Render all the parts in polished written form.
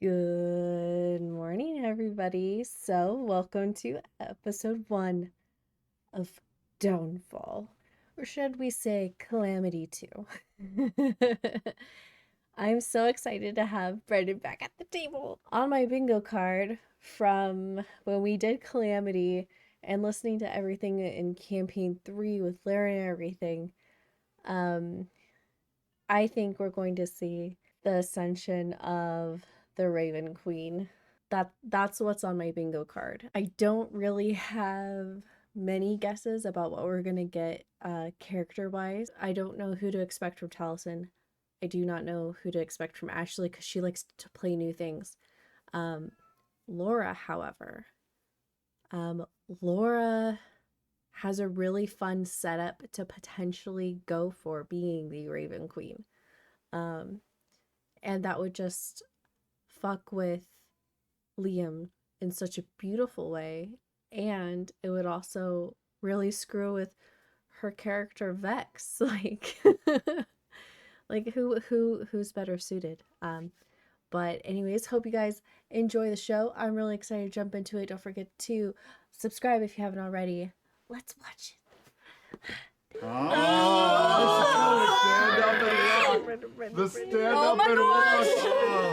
Good morning, everybody. So, welcome to episode 1 of Downfall, or should we say Calamity 2. I'm so excited to have Brennan back at the table. On my bingo card from when we did Calamity and listening to everything in campaign 3 with Larry and everything, I think we're going to see the ascension of the Raven Queen. That's what's on my bingo card. I don't really have many guesses about what we're gonna get character-wise. I don't know who to expect from Taliesin. I do not know who to expect from Ashley because she likes to play new things. Laura, however, Laura has a really fun setup to potentially go for being the Raven Queen. And that would just fuck with Liam in such a beautiful way, and it would also really screw with her character Vex. Like who's better suited? But anyways, hope you guys enjoy the show. I'm really excited to jump into it. Don't forget to subscribe if you haven't already. Let's watch it. The stand up and rock.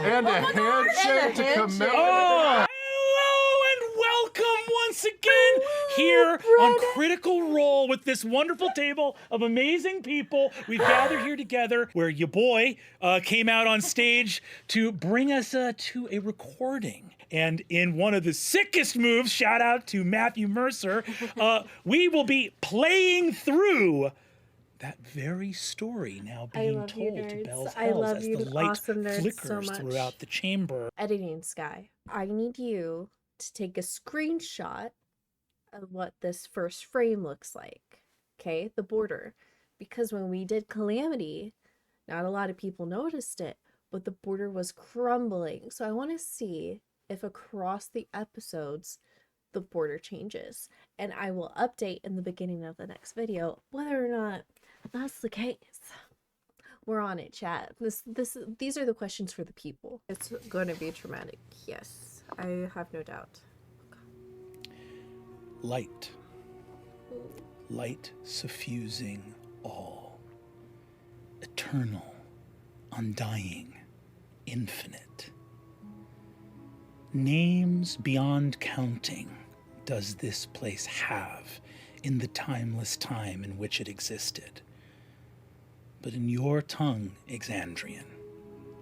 And a handshake to commemorate. Hello and welcome once again here on Critical Role with this wonderful table of amazing people. We've gathered here together where your boy came out on stage to bring us to a recording. And in one of the sickest moves, shout out to Matthew Mercer, we will be playing through that very story now being told to Bell's Hells as the light flickers throughout the chamber. Editing Sky, I need you to take a screenshot of what this first frame looks like. Okay, the border. Because when we did Calamity, not a lot of people noticed it, but the border was crumbling. So I want to see if across the episodes the border changes. And I will update in the beginning of the next video whether or not that's the case. We're on it, chat. These are the questions for the people. It's going to be traumatic. Yes, I have no doubt. Light. Light suffusing all. Eternal, undying, infinite. Names beyond counting does this place have in the timeless time in which it existed. But in your tongue, Exandrian,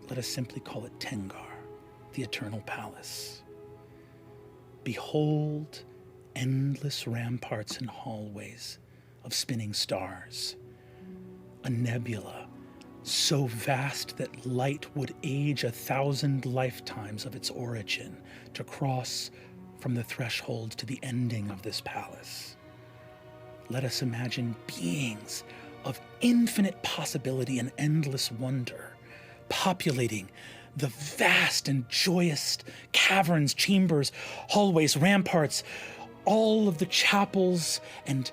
let us simply call it Tengar, the Eternal Palace. Behold endless ramparts and hallways of spinning stars, a nebula so vast that light would age 1,000 lifetimes of its origin to cross from the threshold to the ending of this palace. Let us imagine beings of infinite possibility and endless wonder, populating the vast and joyous caverns, chambers, hallways, ramparts, all of the chapels and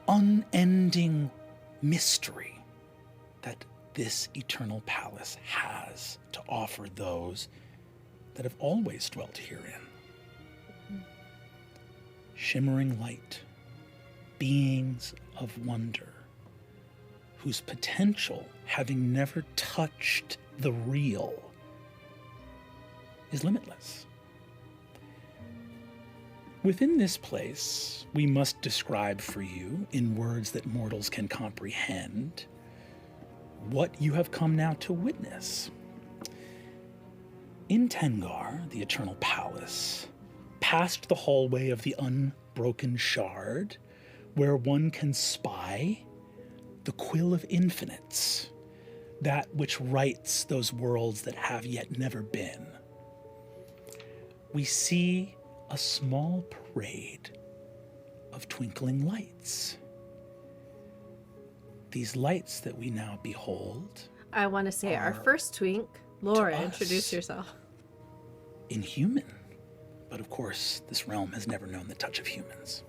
unending mystery that this eternal palace has to offer those that have always dwelt herein. Shimmering light, beings of wonder, whose potential, having never touched the real, is limitless. Within this place, we must describe for you, in words that mortals can comprehend, what you have come now to witness. In Tengar, the Eternal Palace, past the hallway of the unbroken shard, where one can spy the quill of infinites, that which writes those worlds that have yet never been, we see a small parade of twinkling lights. These lights that we now behold, I want to say our first twink. Laura, introduce yourself. Inhuman. But of course, this realm has never known the touch of humans.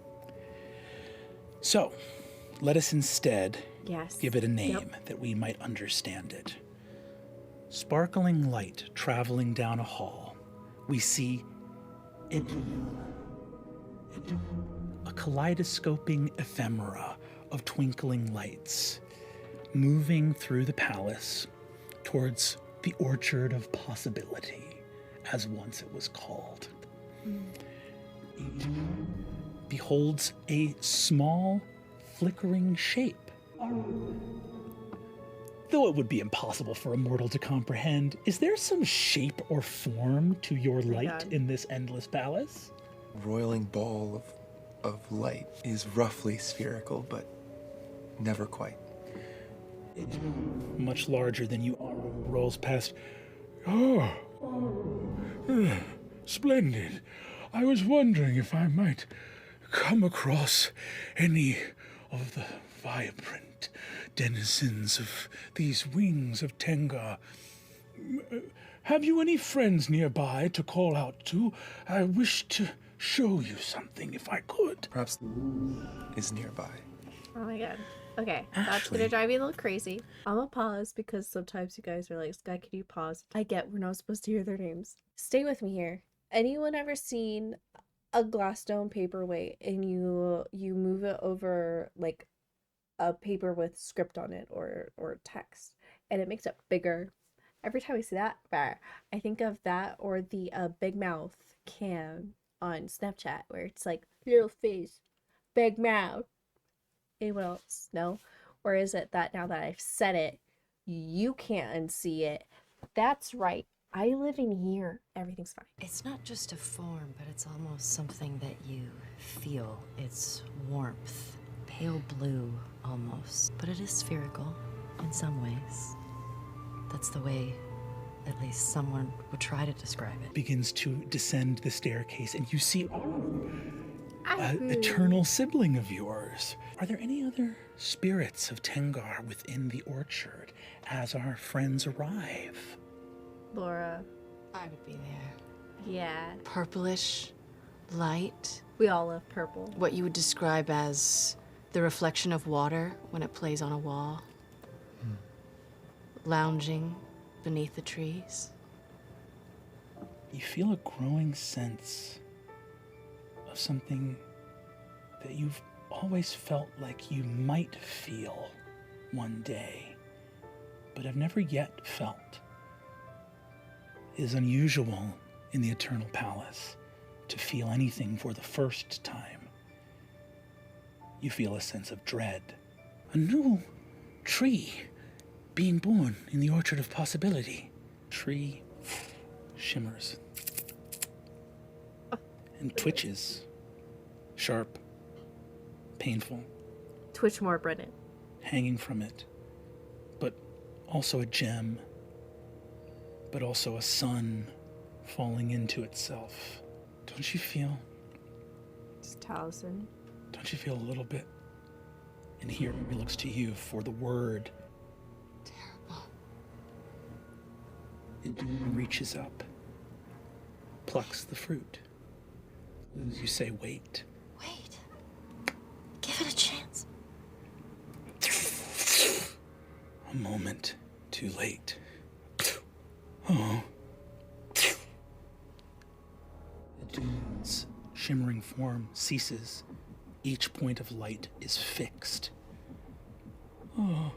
So, let us instead give it a name that we might understand it. Sparkling light traveling down a hall, we see it, a kaleidoscoping ephemera of twinkling lights moving through the palace towards the Orchard of Possibility, as once it was called. It beholds a small, flickering shape. Though it would be impossible for a mortal to comprehend, is there some shape or form to your light in this endless palace? Roiling ball of light is roughly spherical, but never quite. Much larger than you are, rolls past. Splendid. I was wondering if I might come across any of the vibrant denizens of these wings of Tengar. Have you any friends nearby to call out to? I wish to show you something if I could. Perhaps is nearby. Oh my god. Okay, that's gonna drive you a little crazy. I'm gonna pause because sometimes you guys are like, Sky, can you pause? I get we're not supposed to hear their names. Stay with me here. Anyone ever seen a glass dome paperweight and you move it over like a paper with script on it or text and it makes it bigger? Every time I see that, I think of that or the Big Mouth can on Snapchat where it's like little face, big mouth. Anyone else? No? Or is it that now that I've said it, you can't unsee it? That's right. I live in here. Everything's fine. It's not just a form, but it's almost something that you feel. It's warmth, pale blue almost, but it is spherical in some ways. That's the way at least someone would try to describe it. Begins to descend the staircase, and you see an eternal sibling of yours. Are there any other spirits of Tengar within the orchard as our friends arrive? Laura. I would be there. Yeah. Purplish light. We all love purple. What you would describe as the reflection of water when it plays on a wall. Lounging beneath the trees. You feel a growing sense of something that you've always felt like you might feel one day, but have never yet felt. It is unusual in the Eternal Palace to feel anything for the first time. You feel a sense of dread. A new tree being born in the Orchard of Possibility. Tree shimmers and twitches. Sharp, painful. Twitch more, Brennan. Hanging from it. But also a gem. But also a sun falling into itself. Don't you feel? It's Taliesin. Don't you feel a little bit? And here he looks to you for the word. Terrible. It reaches up, plucks the fruit. You say, wait. Wait. Give it a chance. A moment too late. Oh. The dune's shimmering form ceases. Each point of light is fixed. Oh.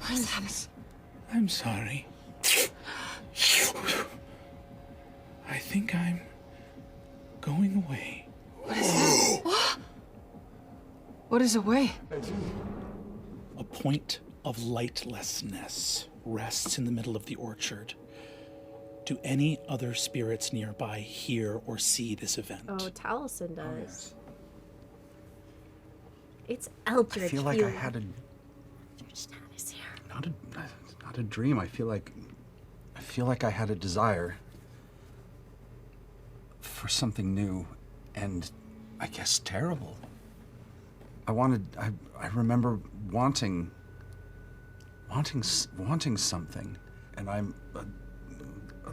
What is happening? I'm sorry. I think I'm going away. What is that? What? What is away? A point of lightlessness rests in the middle of the orchard. Do any other spirits nearby hear or see this event? Oh, Taliesin does. Yes. It's Eldritch. I feel like I had a here. not a dream. I feel like I had a desire for something new, and I guess terrible. I remember wanting something, and I'm a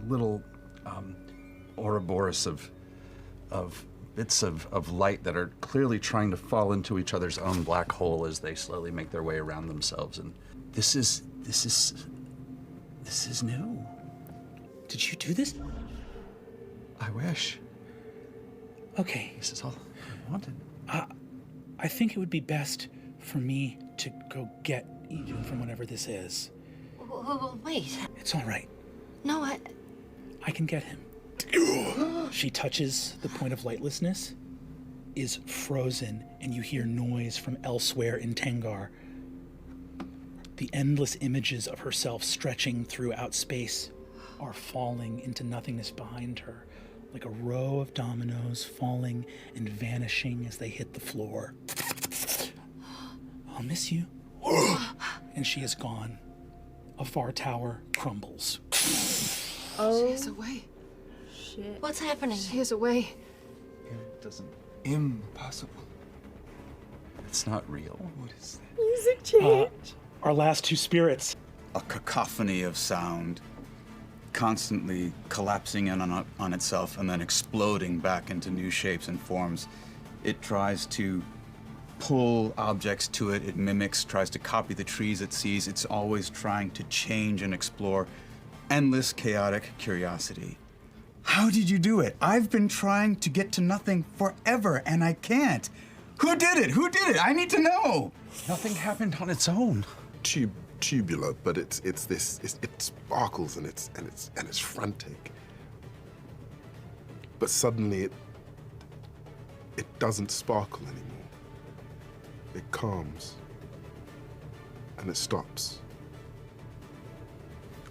little Ouroboros of bits of light that are clearly trying to fall into each other's own black hole as they slowly make their way around themselves. And this is new. Did you do this? I wish. Okay. This is all I wanted. I think it would be best for me to go get Ian from whatever this is. Wait. It's all right. No, I can get him. She touches the point of lightlessness, is frozen, and you hear noise from elsewhere in Tengar. The endless images of herself stretching throughout space are falling into nothingness behind her, like a row of dominoes falling and vanishing as they hit the floor. I'll miss you. And she is gone. A far tower crumbles. Oh, She is away. shit. what's happening? She is away. It doesn't. Impossible. It's not real. What is that? Music change. Our last two spirits. A cacophony of sound, constantly collapsing in on itself and then exploding back into new shapes and forms. It tries to pull objects to it. It mimics, tries to copy the trees it sees. It's always trying to change and explore. Endless chaotic curiosity. How did you do it? I've been trying to get to nothing forever and I can't. Who did it? Who did it? I need to know. Nothing happened on its own. Tubular, but it sparkles and it's frantic. But suddenly it doesn't sparkle anymore. It calms and it stops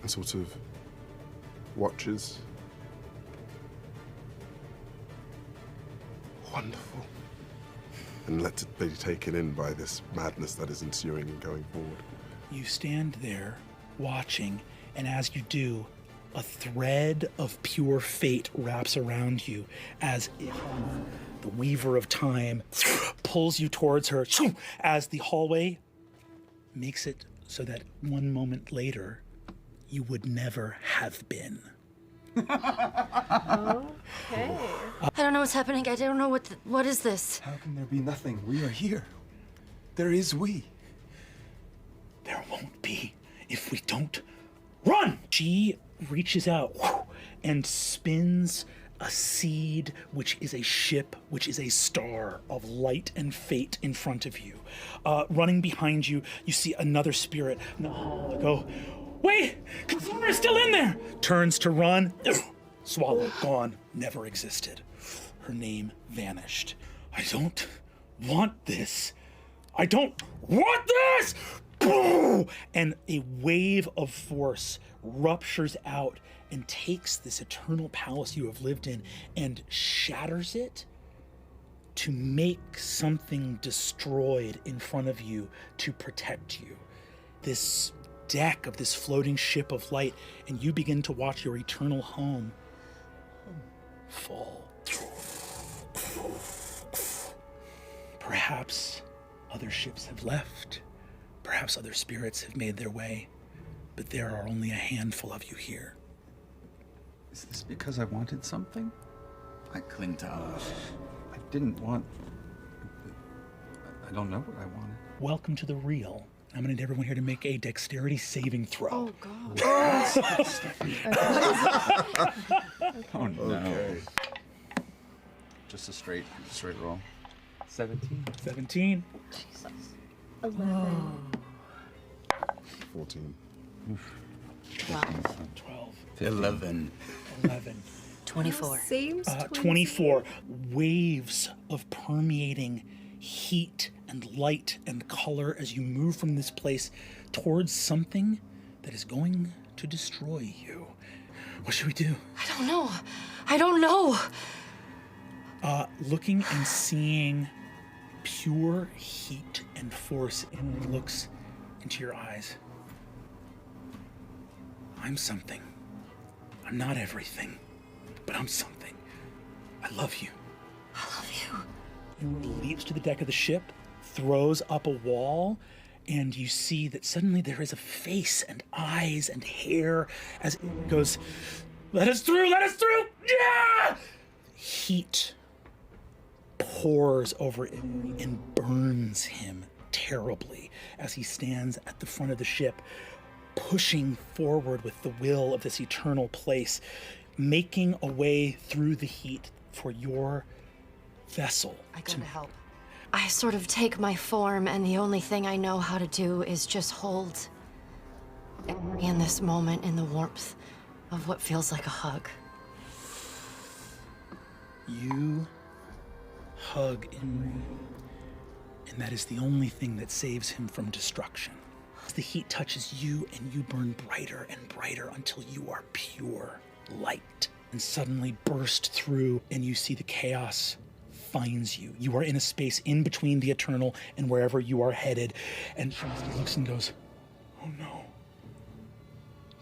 and sort of watches. Wonderful. And lets it be taken in by this madness that is ensuing and going forward. You stand there, watching, and as you do, a thread of pure fate wraps around you as if the weaver of time pulls you towards her as the hallway makes it so that one moment later, you would never have been. Okay. I don't know what's happening. I don't know what is this? How can there be nothing? We are here. There is we. There won't be if we don't run! She reaches out and spins a seed, which is a ship, which is a star of light and fate in front of you. Running behind you, you see another spirit in the hall go, wait! Consumer is still in there! Turns to run, swallowed, gone, never existed. Her name vanished. I don't want this. I don't want this! And a wave of force ruptures out and takes this eternal palace you have lived in and shatters it to make something destroyed in front of you to protect you. This deck of this floating ship of light, and you begin to watch your eternal home fall. Perhaps other ships have left. Perhaps other spirits have made their way, but there are only a handful of you here. Is this because I wanted something? I cling to ours. I didn't want. I don't know what I wanted. Welcome to the real. I'm gonna need everyone here to make a dexterity saving throw. Oh, God. Oh no. Okay. Just a straight roll. 17. 17. 11. 14. 12. 11. 11. 24. Same. 24. Waves of permeating heat and light and color as you move from this place towards something that is going to destroy you. What should we do? I don't know. I don't know. Looking and seeing pure heat and force, and it looks into your eyes. I'm something. I'm not everything, but I'm something. I love you. I love you. He leaps to the deck of the ship, throws up a wall, and you see that suddenly there is a face and eyes and hair as it goes, let us through, let us through! Yeah! Heat pours over him and burns him terribly as he stands at the front of the ship. pushing forward with the will of this eternal place, making a way through the heat for your vessel. I gotta help. I sort of take my form, and the only thing I know how to do is just hold Emery in this moment in the warmth of what feels like a hug. You hug Emery, and that is the only thing that saves him from destruction. The heat touches you, and you burn brighter and brighter until you are pure light, and suddenly burst through, and you see the chaos finds you. You are in a space in between the eternal and wherever you are headed. And Chomsky looks and goes, "Oh no."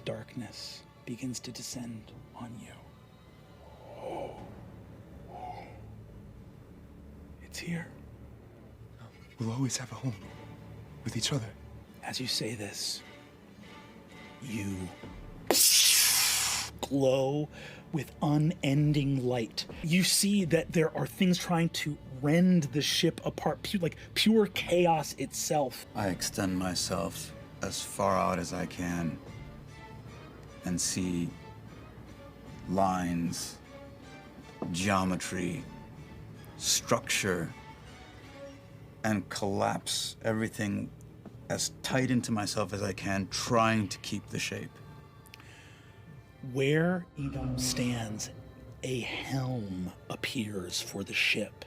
Darkness begins to descend on you. It's here. We'll always have a home with each other. As you say this, you glow with unending light. You see that there are things trying to rend the ship apart, like pure chaos itself. I extend myself as far out as I can and see lines, geometry, structure, and collapse everything as tight into myself as I can, trying to keep the shape. Where Edom stands, a helm appears for the ship,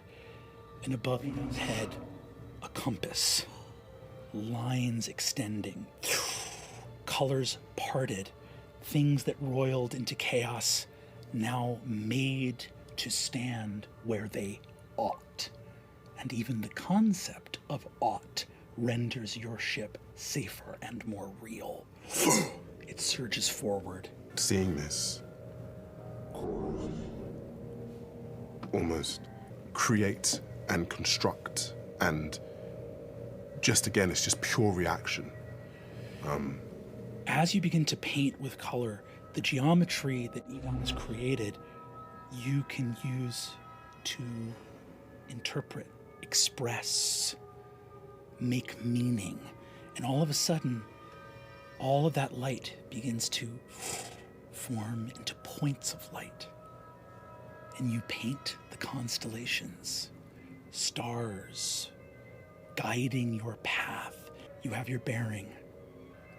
and above Edom's head, a compass. Lines extending, colors parted, things that roiled into chaos, now made to stand where they ought. And even the concept of ought renders your ship safer and more real. It surges forward. Seeing this almost create and construct, and just again, it's just pure reaction. As you begin to paint with color, the geometry that Edom has created, you can use to interpret, express, make meaning. And all of a sudden, all of that light begins to form into points of light. And you paint the constellations, stars, guiding your path. You have your bearing,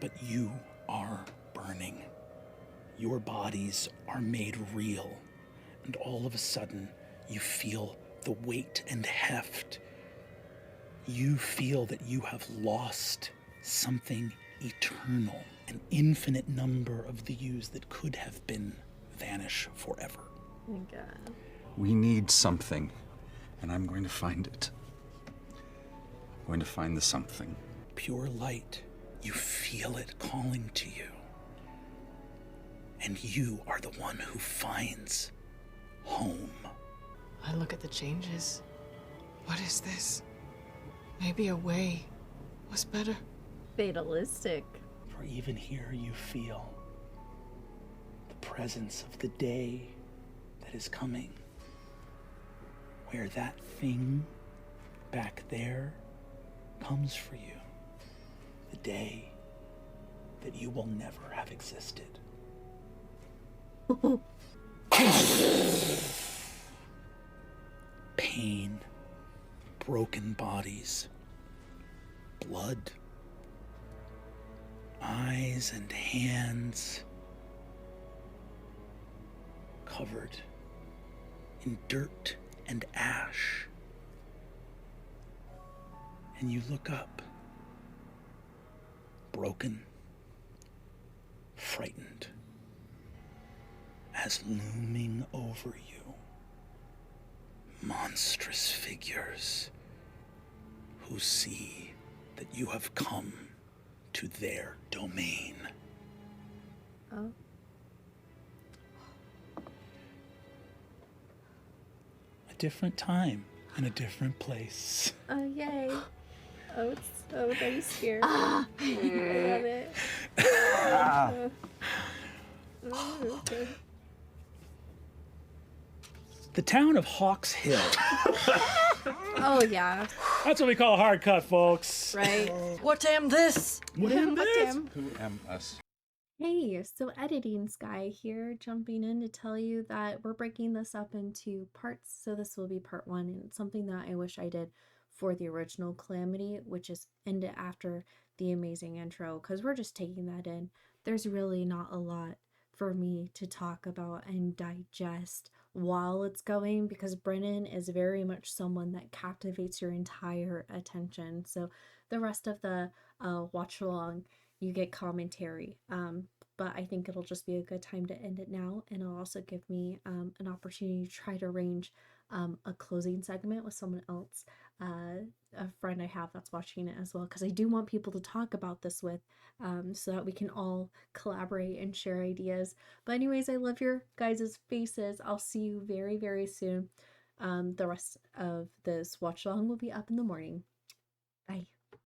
but you are burning. Your bodies are made real. And all of a sudden, you feel the weight and heft. You feel that you have lost something eternal. An infinite number of the yous that could have been vanish forever. Oh my God. We need something, and I'm going to find it. I'm going to find the something. Pure light. You feel it calling to you. And you are the one who finds home. I look at the changes. What is this? Maybe a way was better. Fatalistic. For even here you feel the presence of the day that is coming, where that thing back there comes for you, the day that you will never have existed. Pain, broken bodies, blood, eyes and hands covered in dirt and ash. And you look up, broken, frightened, as looming over you, monstrous figures who see that you have come to their domain. Oh. A different time and a different place. Oh, yay. Oh, it's so nice here. I love it. Okay. The town of Hawks Hill Oh yeah, That's what we call a hard cut, folks. right. What am this? What am What this? Tim? Who am us? Hey, so editing Sky here, jumping in to tell you that we're breaking this up into parts. So this will be part one, and it's something that I wish I did for the original Calamity, which is end it after the amazing intro, because we're just taking that in. There's really not a lot for me to talk about and digest while it's going, because Brennan is very much someone that captivates your entire attention. So the rest of the watch along, you get commentary. But I think it'll just be a good time to end it now, and it'll also give me an opportunity to try to arrange a closing segment with someone else, a friend I have that's watching it as well, because I do want people to talk about this with, so that we can all collaborate and share ideas. But anyways, I love your guys' faces. I'll see you very, very soon. The rest of this watch along will be up in the morning.